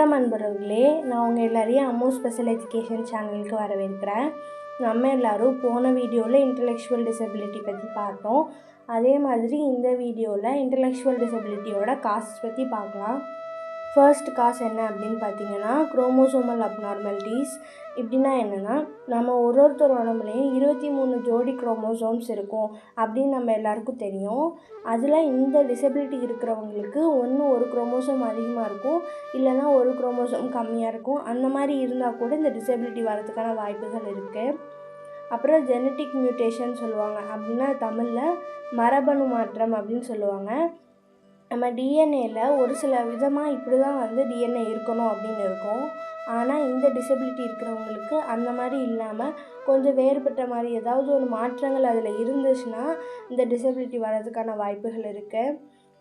வணக்கம் அன்பர்களே, நான் உங்கள் எல்லாரையும் அம்மு ஸ்பெஷல் எஜுகேஷன் சேனலுக்கு வரவேற்கிறேன். நம்ம எல்லோரும் போன வீடியோவில் இன்டலெக்சுவல் டிசபிலிட்டி பற்றி பார்த்தோம். அதே மாதிரி இந்த வீடியோவில் இன்டலெக்சுவல் டிசபிலிட்டியோட காசஸ் பற்றி பார்க்கலாம். ஃபர்ஸ்ட் காஸ் என்ன அப்படின்னு பார்த்தீங்கன்னா, குரோமோசோமல் அப்நார்மாலிட்டிஸ். இப்படின்னா என்னென்னா, நம்ம ஒருத்தர் உடம்புலையும் 23 ஜோடி குரோமோசோம்ஸ் இருக்கும் அப்படின்னு நம்ம எல்லாருக்கும் தெரியும். அதில் இந்த டிசபிலிட்டி இருக்கிறவங்களுக்கு ஒரு குரோமோசோம் அதிகமாக இருக்கும், இல்லைன்னா ஒரு குரோமோசோம் கம்மியாக இருக்கும். அந்த மாதிரி இருந்தால் கூட இந்த டிசபிலிட்டி வரதுக்கான வாய்ப்புகள் இருக்குது. அப்புறம் ஜெனட்டிக் மியூட்டேஷன் சொல்லுவாங்க. அப்படின்னா தமிழில் மரபணு மாற்றம் அப்படின்னு சொல்லுவாங்க. நம்ம டிஎன்ஏல ஒரு சில விதமாக இப்படி தான் டிஎன்ஏ இருக்கணும் அப்படின்னு இருக்கும். ஆனால் இந்த டிசபிலிட்டி இருக்கிறவங்களுக்கு அந்த மாதிரி இல்லாமல் கொஞ்சம் வேறுபட்ட மாதிரி ஏதாவது ஒரு மாற்றங்கள் அதில் இருந்துச்சுன்னா இந்த டிசபிலிட்டி வர்றதுக்கான வாய்ப்புகள் இருக்குது.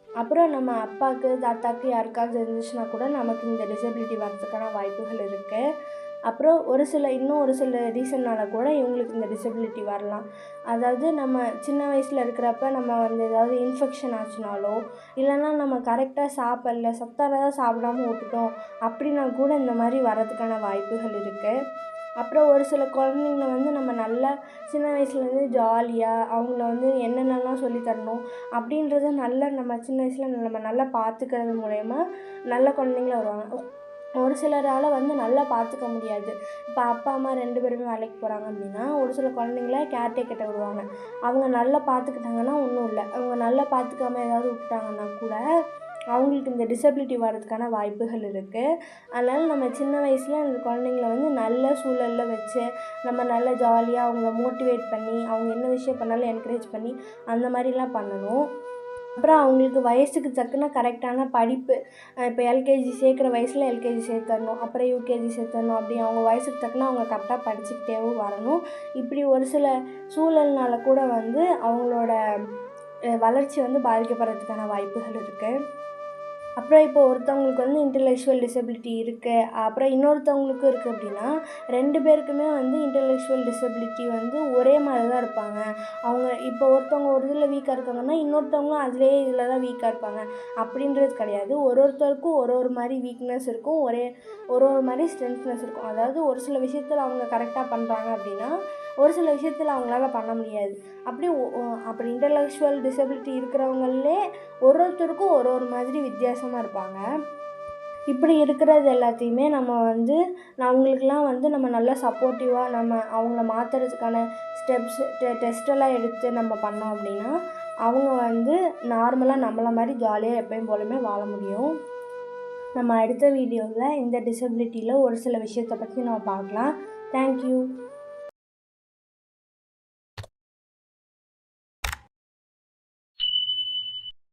அப்புறம் நம்ம அப்பாவுக்கு தாத்தாக்கு யாருக்காவது இருந்துச்சுன்னா கூட நமக்கு இந்த டிசபிலிட்டி வர்றதுக்கான வாய்ப்புகள் இருக்குது. அப்புறம் இன்னும் ஒரு சில ரீசன்னால் கூட இவங்களுக்கு இந்த டிசபிலிட்டி வரலாம். அதாவது நம்ம சின்ன வயசில் இருக்கிறப்ப நம்ம ஏதாவது இன்ஃபெக்ஷன் ஆச்சுனாலோ, இல்லைன்னா நம்ம கரெக்டாக சாப்பிடல, சத்தானதாக சாப்பிடாமல் விட்டுட்டோம் அப்படின்னா கூட இந்த மாதிரி வர்றதுக்கான வாய்ப்புகள் இருக்குது. அப்புறம் ஒரு சில குழந்தைங்கள நம்ம நல்லா சின்ன வயசுலேருந்து ஜாலியாக அவங்கள என்னென்னலாம் சொல்லித்தரணும் அப்படின்றத நம்ம சின்ன வயசில் நம்ம நல்லா பார்த்துக்கிறது மூலயமா நல்ல குழந்தைங்கள வருவாங்க. ஒரு சிலரால் நல்லா பார்த்துக்க முடியாது. இப்போ அப்பா அம்மா 2 பேருமே வேலைக்கு போகிறாங்க அப்படின்னா ஒரு சில குழந்தைங்கள கேர்டேக்கர்கிட்ட விடுவாங்க. அவங்க நல்லா பார்த்துக்கிட்டாங்கன்னா ஒன்றும் இல்லை. அவங்க நல்லா பார்த்துக்காம ஏதாவது விட்டுட்டாங்கன்னா கூட அவங்களுக்கு இந்த டிசபிலிட்டி வர்றதுக்கான வாய்ப்புகள் இருக்குது. அதனால் நம்ம சின்ன வயசில் அந்த குழந்தைங்கள நல்ல சூழலில் வச்சு நம்ம நல்லா ஜாலியாக அவங்கள மோட்டிவேட் பண்ணி அவங்க என்ன விஷயம் பண்ணாலும் என்கரேஜ் பண்ணி அந்த மாதிரிலாம் பண்ணணும். அப்புறம் அவங்களுக்கு வயசுக்கு தக்கன கரெக்டான படிப்பு, இப்போ எல்கேஜி சேர்க்குற வயசில் எல்கேஜி சேர்த்தரணும், அப்புறம் யூகேஜி சேர்த்தரணும். அப்படி அவங்க வயசுக்கு தக்கன அவங்க கரெக்டாக படிச்சுக்கிட்டேவும் வரணும். இப்படி ஒரு சில சூழல்னால கூட அவங்களோட வளர்ச்சி பாதிக்கப்படுறதுக்கான வாய்ப்புகள் இருக்குது. அப்புறம் இப்போ ஒருத்தவங்களுக்கு இன்டலெக்சுவல் டிசபிலிட்டி இருக்குது, அப்புறம் இன்னொருத்தவங்களுக்கும் இருக்குது அப்படின்னா 2 பேருக்குமே இன்டலெக்சுவல் டிசபிலிட்டி ஒரே மாதிரி தான் இருப்பாங்க. அவங்க இப்போ ஒருத்தவங்க ஒரு இதில் வீக்காக இருக்காங்கன்னா இன்னொருத்தவங்களும் இதில் தான் வீக்காக இருப்பாங்க அப்படின்றது கிடையாது. ஒருத்தருக்கும் ஒரு மாதிரி வீக்னஸ் இருக்கும், ஒரு மாதிரி ஸ்ட்ரென்த்னஸ் இருக்கும். அதாவது ஒரு சில விஷயத்தில் அவங்க கரெக்டாக பண்ணுறாங்க அப்படின்னா ஒரு சில விஷயத்தில் அவங்களால பண்ண முடியாது. அப்படி இன்டலெக்சுவல் டிசபிலிட்டி இருக்கிறவங்களே ஒருத்தருக்கும் ஒரு மாதிரி வித்தியாசமாக இருப்பாங்க. இப்படி இருக்கிறது எல்லாத்தையுமே நம்ம அவங்களுக்கெல்லாம் நம்ம நல்லா சப்போர்ட்டிவாக நம்ம அவங்கள மாற்றுறதுக்கான ஸ்டெப்ஸ் டெஸ்ட்டெல்லாம் எடுத்து நம்ம பண்ணோம் அப்படின்னா அவங்க நார்மலாக நம்மளை மாதிரி ஜாலியாக எப்பயும் போலுமே வாழ முடியும். நம்ம அடுத்த வீடியோவில் இந்த டிசபிலிட்டியில் ஒரு சில விஷயத்தை பற்றி நம்ம பார்க்கலாம். தேங்க்யூ.